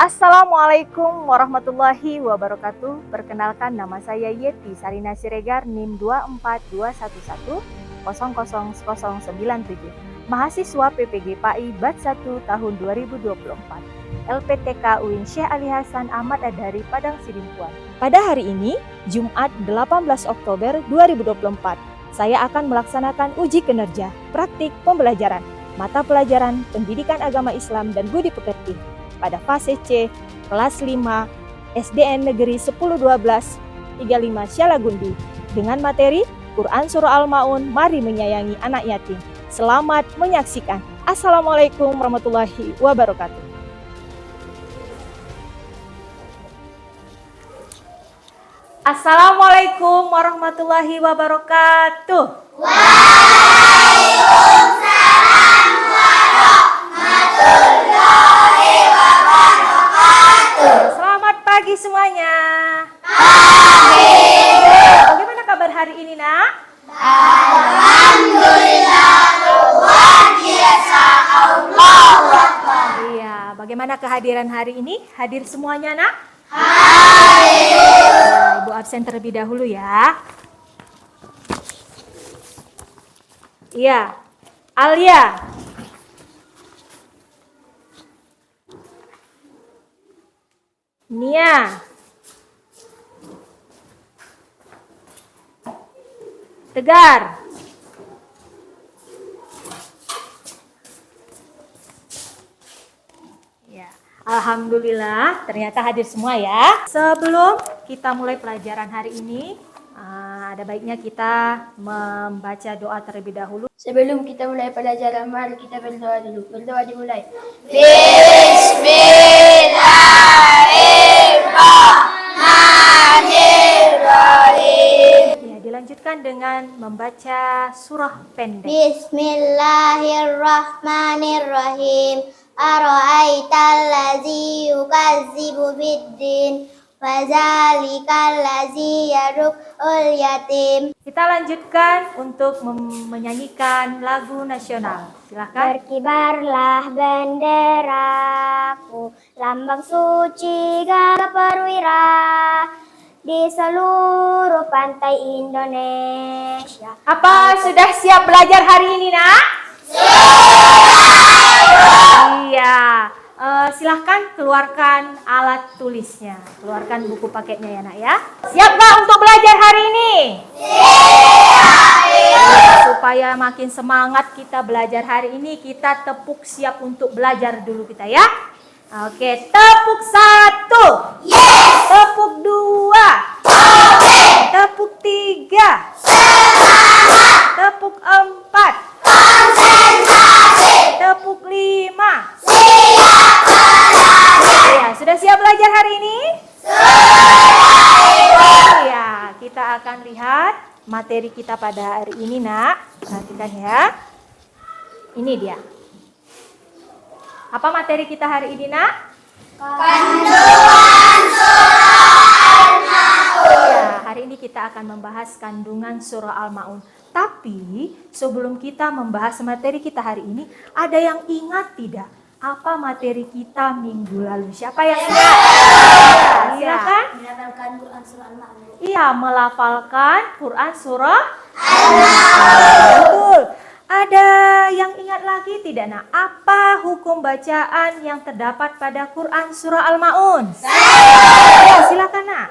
Assalamualaikum warahmatullahi wabarakatuh. Perkenalkan, nama saya Yeti Sarina Siregar, NIM 24211000097, mahasiswa PPG PAI Batch 1 tahun 2024, LPTK UIN Syekh Ali Hasan Ahmad Adhari Padang Sidimpuan. Pada hari ini, Jumat 18 Oktober 2024, saya akan melaksanakan uji kinerja praktik pembelajaran mata pelajaran Pendidikan Agama Islam dan Budi Pekerti pada fase C, kelas 5, SDN Negeri 1012 35 Syalagundi dengan materi Quran Surah Al-Ma'un, Mari Menyayangi Anak Yatim. Selamat menyaksikan. Assalamualaikum warahmatullahi wabarakatuh. Assalamualaikum warahmatullahi wabarakatuh. Waalaikumsalam warahmatullahi wabarakatuh. Selamat pagi semuanya. Pagi. Bagaimana kabar hari ini, Nak? Alhamdulillah, luar biasa. Allahu Akbar. Iya, bagaimana kehadiran hari ini? Hadir semuanya, Nak? Hadir. Ibu absen terlebih dahulu ya. Iya, Alia. Nia. Tegar. Ya, alhamdulillah ternyata hadir semua ya. Sebelum kita mulai pelajaran hari ini, ada baiknya kita membaca doa terlebih dahulu. Sebelum kita mulai pelajaran, mari kita berdoa dulu. Berdoa dimulai. Bismillahirrahmanirrahim. Ya, dilanjutkan dengan membaca surah pendek. Bismillahirrahmanirrahim. Ara'aital ladzi yukazzibu biddin fadzalikal ladzi yad'ul yatim. Kita lanjutkan untuk menyanyikan lagu nasional. Silakan. Berkibarlah benderaku, lambang suci gagah perwira di seluruh pantai Indonesia. Apa sudah siap belajar hari ini, Nak? Iya. Silahkan keluarkan alat tulisnya. Keluarkan buku paketnya ya, Nak ya. Siap Pak untuk belajar hari ini? Siap. Supaya makin semangat kita belajar hari ini, kita tepuk siap untuk belajar dulu kita ya. Oke, tepuk 1. Yes. Tepuk 2. Oke. Tepuk 3. Semangat. Tepuk 4. Konsentrasi. Tepuk 5. Siap belajar. Ya, sudah siap belajar hari ini? Sudah. Ya, kita akan lihat materi kita pada hari ini, Nak. Perhatikan ya. Ini dia. Apa materi kita hari ini, Nak? Kandungan surah Al-Ma'un. Ya, hari ini kita akan membahas kandungan surah Al-Ma'un. Tapi sebelum kita membahas materi kita hari ini, ada yang ingat tidak? Apa materi kita minggu lalu? Siapa yang ingat? Silakan. Melafalkan Quran surah Al-Ma'un. Iya, melafalkan Quran surah Al-Ma'un. Betul. Ada yang ingat lagi tidak, Nak? Apa hukum bacaan yang terdapat pada Quran surah Al-Ma'un? Ya, silakan, Nak.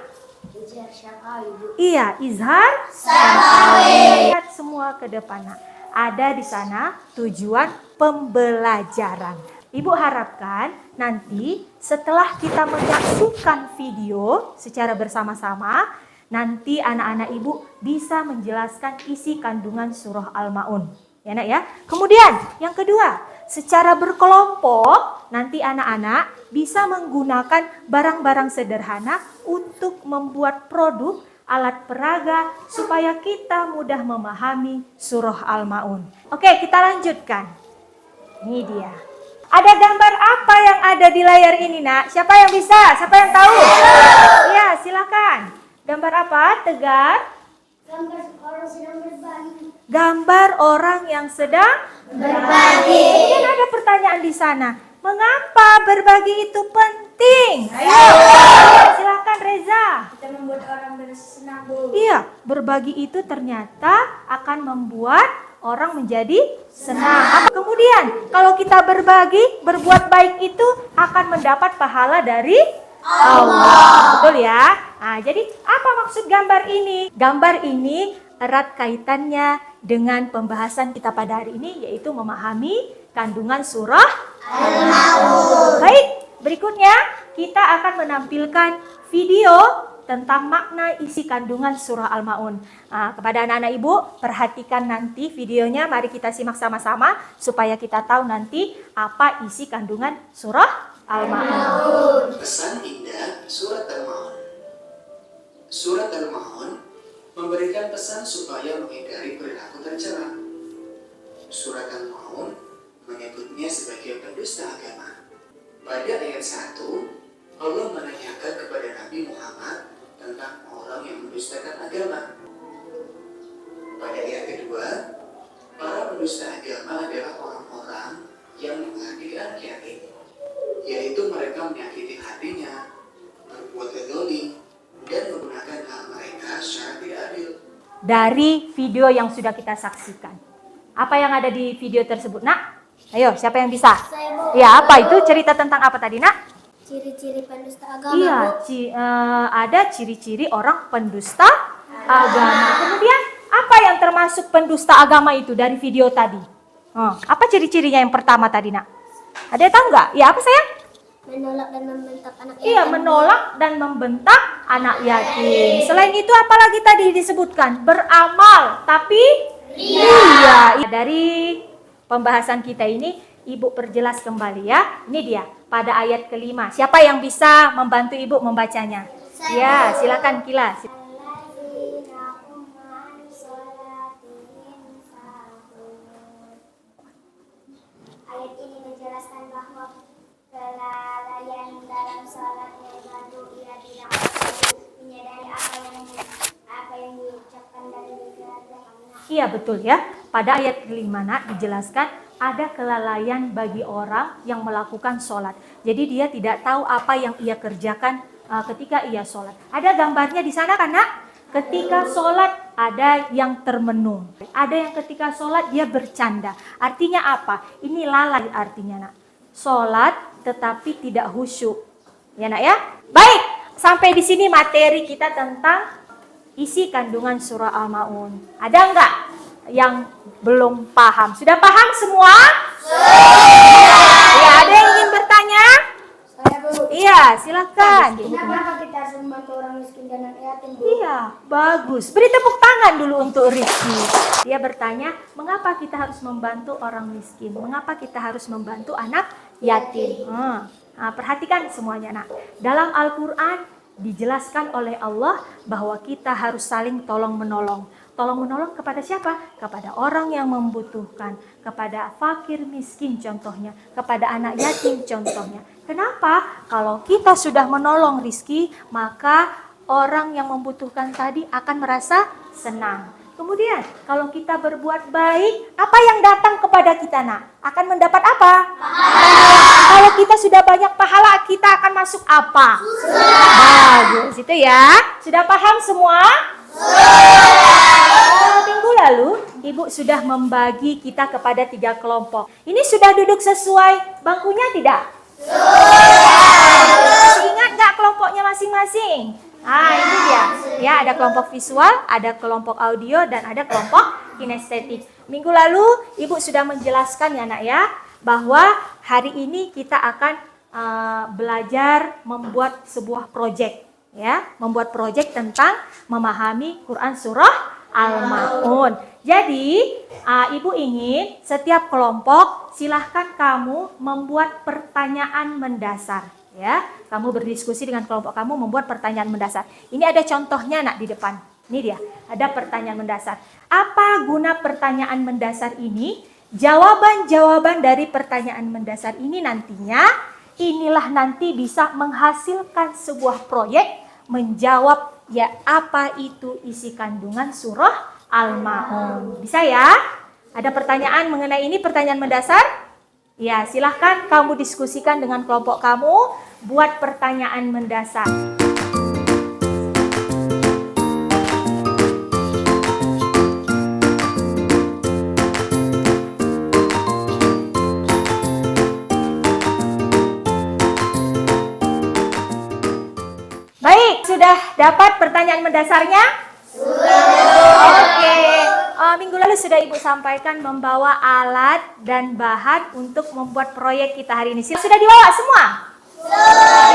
Izhar syafawi. Iya, izhar syafawi. Lihat semua ke depan, Nak. Ada di sana tujuan pembelajaran. Ibu harapkan nanti setelah kita menyaksikan video secara bersama-sama, nanti anak-anak ibu bisa menjelaskan isi kandungan surah Al-Ma'un. Ya, Nak ya. Kemudian yang kedua, secara berkelompok nanti anak-anak bisa menggunakan barang-barang sederhana untuk membuat produk alat peraga supaya kita mudah memahami surah Al-Ma'un. Oke, kita lanjutkan. Ini dia. Ada gambar apa yang ada di layar ini, Nak? Siapa yang bisa? Siapa yang tahu? Ya, silakan. Gambar apa? Tegar. Gambar orang sedang berbagi. Gambar orang yang sedang Berbagi. Kemudian ada pertanyaan di sana. Mengapa berbagi itu penting? Ayo, silakan Reza. Kita membuat orang merasa senang, Bu. Iya, berbagi itu ternyata akan membuat orang menjadi senang. Apa kemudian? Kalau kita berbagi, berbuat baik itu akan mendapat pahala dari Allah. Betul ya? Nah, jadi apa maksud gambar ini? Gambar ini erat kaitannya dengan pembahasan kita pada hari ini, yaitu memahami kandungan surah Al-Maun. Baik, berikutnya kita akan menampilkan video tentang makna isi kandungan surah Al-Maun. Nah, kepada anak-anak ibu, perhatikan nanti videonya. Mari kita simak sama-sama supaya kita tahu nanti apa isi kandungan surah Al-Maun. Pesan indah Surat Al-Maun. Surat Al-Maun memberikan pesan supaya menghindari perilaku tercela. Surat Al-Maun menyebutnya sebagai pendusta agama. Pada ayat 1, Allah menanyakan kepada Nabi Muhammad tentang orang yang mendustakan agama. Pada ayat kedua, para pendusta agama adalah orang-orang yang mengakui anak yatim, yaitu mereka menyakiti hatinya, berbuat zalim, dan menggunakan hak mereka secara tidak adil. Dari video yang sudah kita saksikan, apa yang ada di video tersebut, Nak? Ayo, siapa yang bisa? Saya, Bu. Ya, apa itu? Cerita tentang apa tadi, Nak? Ciri-ciri pendusta agama, Iya, Bu. ada ciri-ciri orang pendusta agama. Kemudian, apa yang termasuk pendusta agama itu dari video tadi? Apa ciri-cirinya yang pertama tadi, Nak? Ada yang tahu nggak? Ya, apa sayang? Menolak dan membentak anak yatim. Iya, menolak dan membentak anak yatim. Selain itu, apalagi tadi disebutkan? Beramal, tapi iya. Dari pembahasan kita ini, Ibu perjelas kembali ya. Ini dia, pada ayat kelima. Siapa yang bisa membantu Ibu membacanya? Ya, silakan Kila. Ayat ini menjelaskan bahwa kelalaian dalam salatnya itu ia tidak menyadari apa yang diucapkan dan dikerjakannya. Iya, betul ya. Pada ayat kelima, Nak, dijelaskan ada kelalaian bagi orang yang melakukan sholat. Jadi dia tidak tahu apa yang ia kerjakan ketika ia sholat. Ada gambarnya di sana kan, Nak? Ketika sholat ada yang termenung. Ada yang ketika sholat dia bercanda. Artinya apa? Ini lalai artinya, Nak. Sholat tetapi tidak khusyuk. Ya, Nak ya? Baik, sampai di sini materi kita tentang isi kandungan surah Al-Maun. Ada enggak yang belum paham? Sudah paham semua? Ya, ada yang ingin bertanya? Saya, Bu. Iya, silakan. Kenapa kita harus membantu orang miskin dan anak yatim, Bu? Iya, bagus. Beri tepuk tangan dulu untuk Rizky. Dia bertanya, mengapa kita harus membantu orang miskin? Mengapa kita harus membantu anak yatim? Nah, perhatikan semuanya, Nak. Dalam Al-Quran dijelaskan oleh Allah bahwa kita harus saling tolong-menolong. Tolong-menolong kepada siapa? Kepada orang yang membutuhkan, kepada fakir miskin contohnya, kepada anak yatim contohnya. Kenapa? Kalau kita sudah menolong Rizky, maka orang yang membutuhkan tadi akan merasa senang. Kemudian, kalau kita berbuat baik, apa yang datang kepada kita, Nak? Akan mendapat apa? Kalau kita sudah banyak pahala, kita akan masuk apa? Bagus, itu ya. Sudah paham semua? Minggu lalu, Ibu sudah membagi kita kepada 3 kelompok. Ini sudah duduk sesuai bangkunya tidak? Ingat nggak kelompoknya masing-masing? Ini dia. Ya, ada kelompok visual, ada kelompok audio, dan ada kelompok kinestetik. Minggu lalu, Ibu sudah menjelaskan ya, Nak ya, bahwa hari ini kita akan belajar membuat sebuah proyek. Ya, membuat proyek tentang memahami Quran surah Al-Maun. Jadi, Ibu ingin setiap kelompok silahkan kamu membuat pertanyaan mendasar. Ya, kamu berdiskusi dengan kelompok kamu membuat pertanyaan mendasar. Ini ada contohnya, Nak, di depan. Ini dia, ada pertanyaan mendasar. Apa guna pertanyaan mendasar ini? Jawaban-jawaban dari pertanyaan mendasar ini nantinya, inilah nanti bisa menghasilkan sebuah proyek menjawab ya apa itu isi kandungan surah Al-Maun. Bisa ya? Ada pertanyaan mengenai ini, pertanyaan mendasar? Ya, silahkan kamu diskusikan dengan kelompok kamu, buat pertanyaan mendasar. Baik, sudah dapat pertanyaan mendasarnya? Sudah. Oke. Minggu lalu sudah Ibu sampaikan membawa alat dan bahan untuk membuat proyek kita hari ini. Sudah dibawa semua?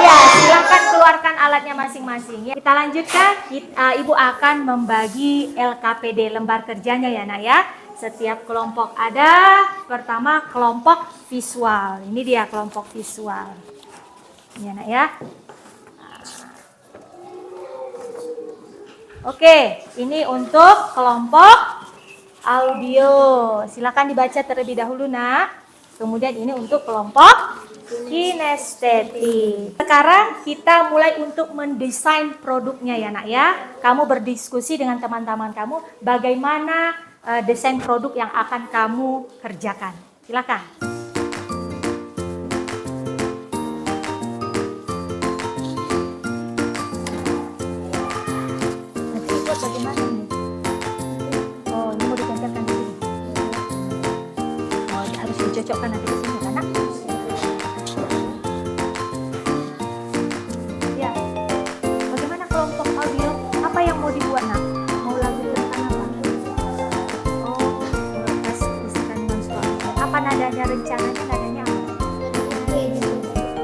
Ya, silakan keluarkan alatnya masing-masing. Ya, kita lanjutkan. Ibu akan membagi LKPD, lembar kerjanya ya nak ya. Setiap kelompok ada. Pertama kelompok visual. Ini dia kelompok visual. Ini nak ya. Oke, ini untuk kelompok audio. Silakan dibaca terlebih dahulu nak. Kemudian ini untuk kelompok kinestetik. Sekarang kita mulai untuk mendesain produknya ya nak ya. Kamu berdiskusi dengan teman-teman kamu bagaimana desain produk yang akan kamu kerjakan. Silakan. Bagaimana ini? Oh, ini mau ditempelkan di sini. Oh, harus dicocokkan nanti ke sini kan, nak? Ya. Bagaimana kelompok audio? Apa yang mau dibuat, nak? Mau lagu tentang apa? Oh, isikan dengan suara. Apa nadanya rencananya? Nadanya apa?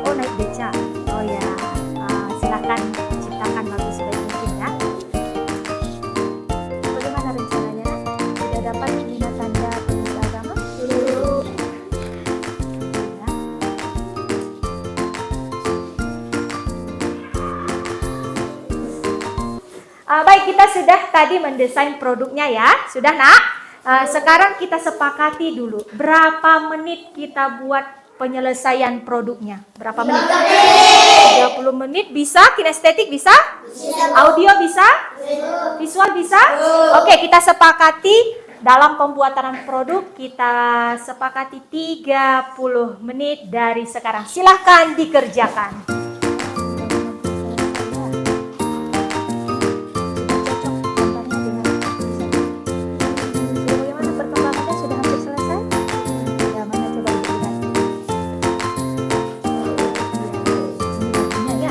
Oh, naik beca. Oh ya. Silakan ciptakan lagu sebaik mungkin ya. Dapat bina tanda penista agama? Baik, kita sudah tadi mendesain produknya ya. Sudah nak? Sekarang kita sepakati dulu. Berapa menit kita buat penyelesaian produknya? Berapa menit? 30 menit bisa? Kinestetik bisa? Audio bisa? Visual bisa? Oke, kita sepakati. Dalam pembuatan produk kita sepakati 30 menit dari sekarang. Silahkan dikerjakan. Bagaimana perkembangannya? Sudah hampir selesai? Ya, mana coba dilihat. Ya.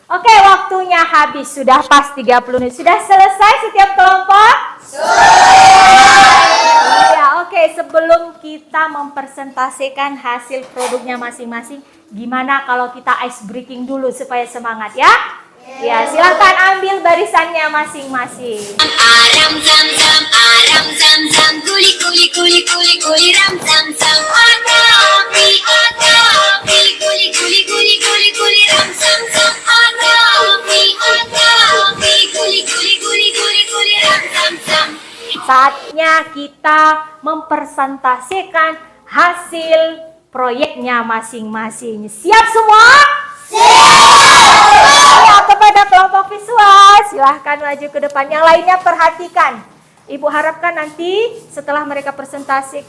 Oke, waktunya habis. Sudah pas 30 menit. Sudah selesai setiap kelompok? Sudah. Ya, oke. Sebelum kita mempresentasikan hasil produknya masing-masing, gimana kalau kita ice breaking dulu supaya semangat ya? Ya, silakan ambil barisannya masing-masing. Aram zam zam, aram zam zam, kuli kuli kuli kuli kuli ram zam zam. Ada api, kuli kuli kuli kuli kuli ram zam zam. Ada api, kuli kuli kuli kuli kuli ram zam zam. Saatnya kita mempresentasikan hasil proyeknya masing-masing. Siap semua? Ya, kepada kelompok visual, silahkan maju ke depan. Yang lainnya perhatikan. Ibu harapkan nanti setelah mereka presentasi,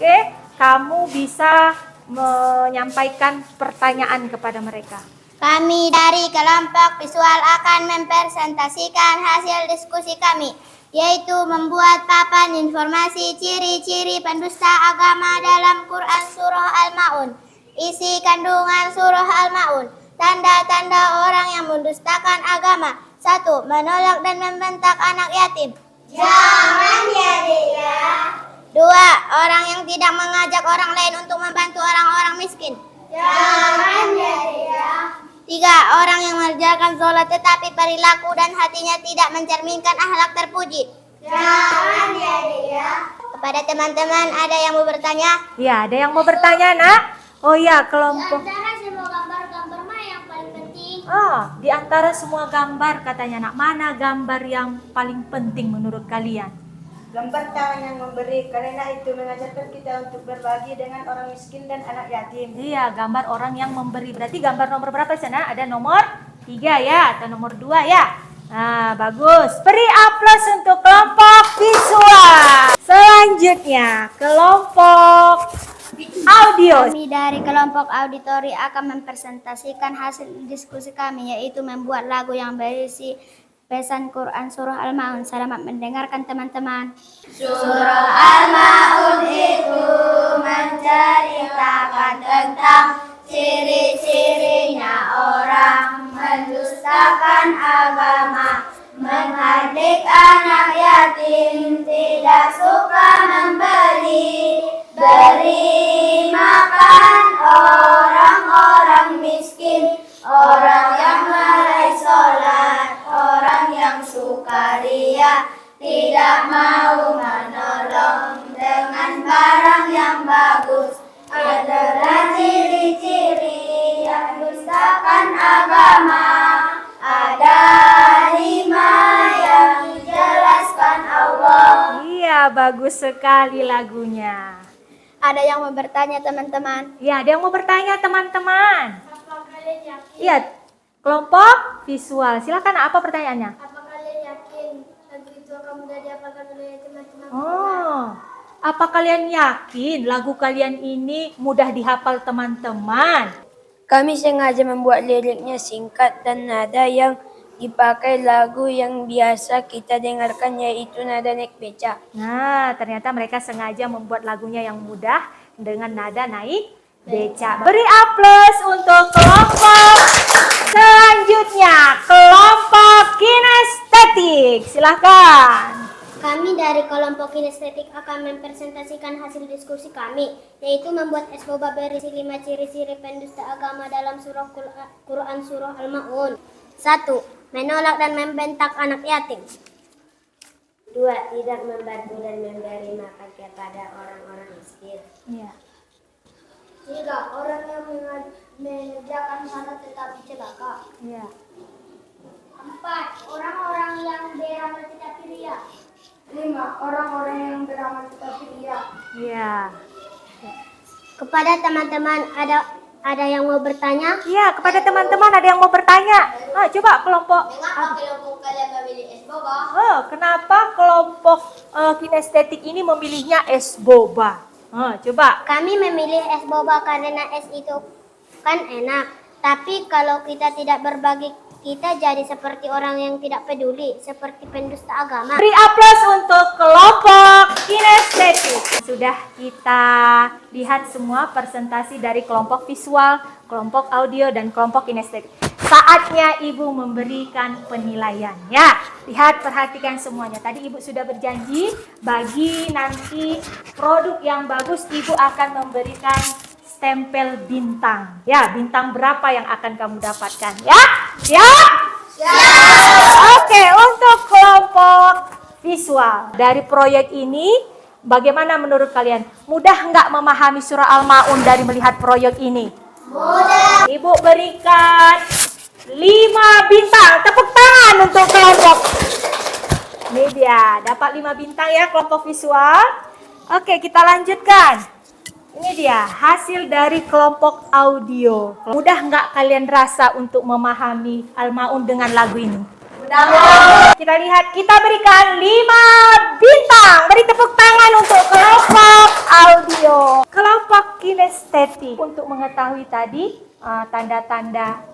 kamu bisa menyampaikan pertanyaan kepada mereka. Kami dari kelompok visual akan mempresentasikan hasil diskusi kami, yaitu membuat papan informasi ciri-ciri pendusta agama dalam Quran Surah Al-Ma'un. Isi kandungan Surah Al-Ma'un. Tanda-tanda orang yang mendustakan agama. 1. Menolak dan membentak anak yatim. Jangan ya dia. 2. Orang yang tidak mengajak orang lain untuk membantu orang-orang miskin. Jangan ya dia. 3. Orang yang mengerjakan sholat tetapi perilaku dan hatinya tidak mencerminkan akhlak terpuji. Jangan ya dia. Kepada teman-teman, ada yang mau bertanya? Ya, ada yang mau bertanya, nak? Oh ya, kelompok. Antara semua gambar-gambar mana yang paling penting? Di antara semua gambar katanya nak, mana gambar yang paling penting menurut kalian? Gambar tangan yang memberi, karena itu mengajarkan kita untuk berbagi dengan orang miskin dan anak yatim. Iya, gambar orang yang memberi. Berarti gambar nomor berapa sana? Ada nomor 3 ya, atau nomor 2 ya? Nah, bagus. Beri aplaus untuk kelompok visual. Selanjutnya, kelompok audio. Kami dari kelompok auditori akan mempresentasikan hasil diskusi kami, yaitu membuat lagu yang berisi pesan Quran Surah Al-Ma'un. Selamat mendengarkan teman-teman. Surah Al-Ma'un itu menceritakan tentang ciri-cirinya orang mendustakan agama, menghardik anak yatim, tidak suka memberi, beri makan orang-orang miskin, orang yang lalai sholat, orang yang sukaria, tidak mau menolong dengan barang yang bagus, adalah ciri-ciri yang dustakan agama. Ada 5 yang dijelaskan Allah. Iya, bagus sekali lagunya. Ada yang mau bertanya teman-teman? Iya, ada yang mau bertanya teman-teman. Apa kalian yakin? Iya, kelompok visual. Silakan, apa pertanyaannya? Apa kalian yakin lagu itu akan mudah dihafalkan oleh teman-teman? Apa kalian yakin lagu kalian ini mudah dihafal teman-teman? Kami sengaja membuat liriknya singkat dan nada yang dipakai lagu yang biasa kita dengarkan, yaitu nada naik beca. Nah, ternyata mereka sengaja membuat lagunya yang mudah dengan nada naik beca. Beri aplaus untuk kelompok selanjutnya, kelompok kinestetik. Silakan. Kami dari kelompok kinestetik akan mempresentasikan hasil diskusi kami, yaitu membuat boba berisi 5 ciri-ciri pendusta agama dalam surah Quran Surah Al-Ma'un. 1. Menolak dan membentak anak yatim. 2. Tidak membantu dan memberi makan kepada orang-orang miskin. Iya. 3. Orang yang mengerjakan salat tetapi celaka. Iya. 4. Orang-orang yang beramal tetapi riya. 5. Orang-orang yang beramal tetapi riya. Iya. Kepada teman-teman ada yang mau bertanya? Iya, kepada teman-teman ada yang mau bertanya. Coba kelompok. Mengapa kelompok kalian memilih es boba? Kenapa kelompok kinestetik ini memilihnya es boba? Coba. Kami memilih es boba karena es itu kan enak. Tapi kalau kita tidak berbagi, kita jadi seperti orang yang tidak peduli, seperti pendusta agama. Beri aplaus untuk kelompok kinestetik. Sudah kita lihat semua presentasi dari kelompok visual, kelompok audio, dan kelompok kinestetik. Saatnya Ibu memberikan penilaian. Ya, lihat, perhatikan semuanya. Tadi Ibu sudah berjanji bagi nanti produk yang bagus Ibu akan memberikan stempel bintang. Ya, bintang berapa yang akan kamu dapatkan? Ya? Siap? Oke, untuk kelompok visual dari proyek ini, bagaimana menurut kalian? Mudah nggak memahami surah Al-Ma'un dari melihat proyek ini? Mudah. Ibu berikan 5 bintang. Tepuk tangan untuk kelompok. Ini dia, dapat 5 bintang ya kelompok visual. Oke, kita lanjutkan. Ini dia hasil dari kelompok audio. Mudah nggak kalian rasa untuk memahami Al-Ma'un dengan lagu ini? Mudah. Kita lihat, kita berikan 5 bintang. Beri tepuk tangan untuk kelompok audio. Kelompok kinestetik. Untuk mengetahui tadi tanda-tanda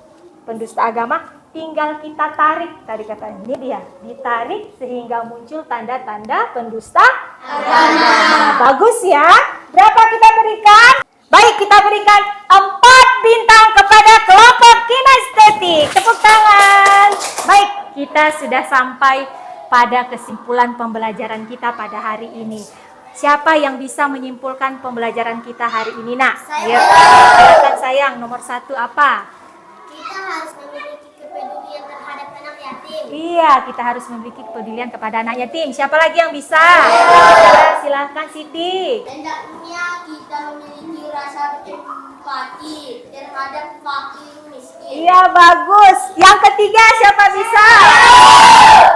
pendusta agama, tinggal kita tarik. Tadi katanya, ini dia, ditarik sehingga muncul tanda-tanda pendusta agama. Bagus ya. Berapa kita berikan? Baik, kita berikan 4 bintang kepada kelompok kinestetik. Tepuk tangan. Baik, kita sudah sampai pada kesimpulan pembelajaran kita pada hari ini. Siapa yang bisa menyimpulkan pembelajaran kita hari ini, Nak? Ayo, silakan sayang. Nomor 1 apa? Kita harus memiliki kepedulian terhadap anak yatim. Iya, kita harus memiliki kepedulian kepada anak yatim. Siapa lagi yang bisa? Silakan Siti. Hendaknya kita memiliki rasa empati terhadap fakir miskin. Iya, bagus. Yang ketiga siapa bisa?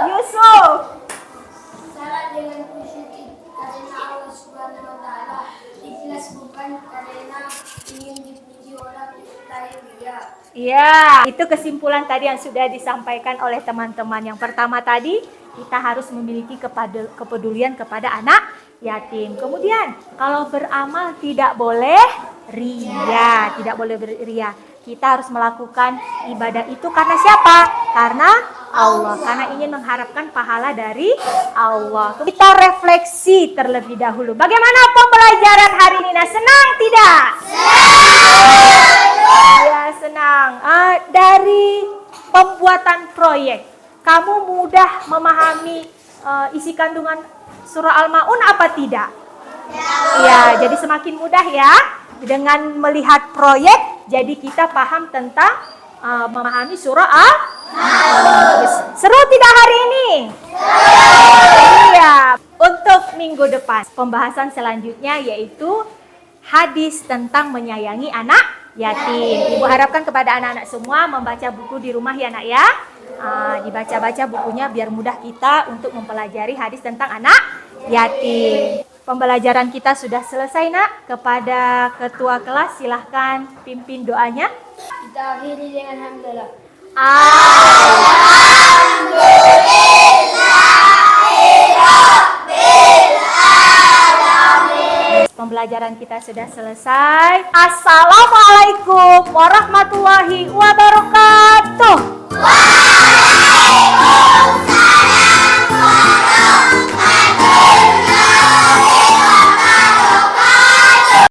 Yusuf. Salah dengan bersyukur karena Allah Subhanahu wa taala, ikhlas bukan karena ingin dipuji orang lain dia. Iya, itu kesimpulan tadi yang sudah disampaikan oleh teman-teman. Yang pertama tadi, kita harus memiliki kepedulian kepada anak yatim. Kemudian, kalau beramal tidak boleh ria, tidak boleh beria. Kita harus melakukan ibadah itu karena siapa? Karena Allah, karena ingin mengharapkan pahala dari Allah. Kita refleksi terlebih dahulu. Bagaimana pembelajaran hari ini? Nah, senang tidak? Ya, senang. Dari pembuatan proyek, kamu mudah memahami isi kandungan surah Al-Ma'un apa tidak? Ya, jadi semakin mudah ya. Dengan melihat proyek, jadi kita paham tentang memahami surah Al-Ma'un. Seru tidak hari ini? Iya. Untuk minggu depan, pembahasan selanjutnya yaitu hadis tentang menyayangi anak yatim. Ibu harapkan kepada anak-anak semua membaca buku di rumah ya nak ya. Dibaca-baca bukunya biar mudah kita untuk mempelajari hadis tentang anak yatim. Pembelajaran kita sudah selesai nak. Kepada ketua kelas silahkan pimpin doanya. Kita akhiri dengan hamdalah. Pembelajaran kita sudah selesai. Assalamualaikum warahmatullahi wabarakatuh.